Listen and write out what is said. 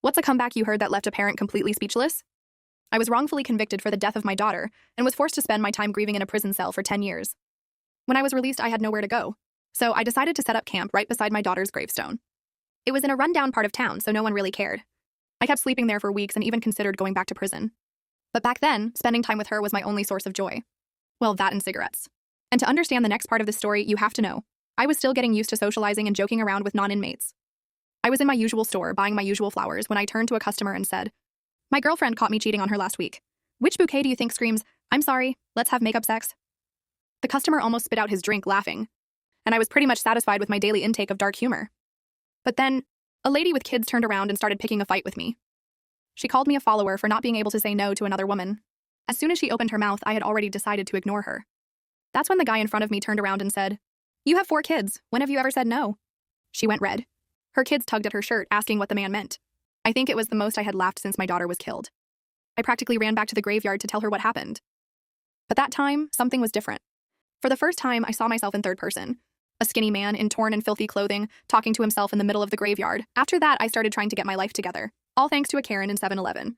What's a comeback you heard that left a parent completely speechless? I was wrongfully convicted for the death of my daughter and was forced to spend my time grieving in a prison cell for 10 years. When I was released, I had nowhere to go, so I decided to set up camp right beside my daughter's gravestone. It was in a rundown part of town, so no one really cared. I kept sleeping there for weeks and even considered going back to prison. But back then, spending time with her was my only source of joy. Well, that and cigarettes. And to understand the next part of the story, you have to know, I was still getting used to socializing and joking around with non-inmates. I was in my usual store buying my usual flowers when I turned to a customer and said, "My girlfriend caught me cheating on her last week. Which bouquet do you think screams, 'I'm sorry, let's have makeup sex'?" The customer almost spit out his drink laughing, and I was pretty much satisfied with my daily intake of dark humor. But then, a lady with kids turned around and started picking a fight with me. She called me a follower for not being able to say no to another woman. As soon as she opened her mouth, I had already decided to ignore her. That's when the guy in front of me turned around and said, "You have 4 kids. When have you ever said no?" She went red. Her kids tugged at her shirt, asking what the man meant. I think it was the most I had laughed since my daughter was killed. I practically ran back to the graveyard to tell her what happened. But that time, something was different. For the first time, I saw myself in third person. A skinny man in torn and filthy clothing, talking to himself in the middle of the graveyard. After that, I started trying to get my life together. All thanks to a Karen in 7-Eleven.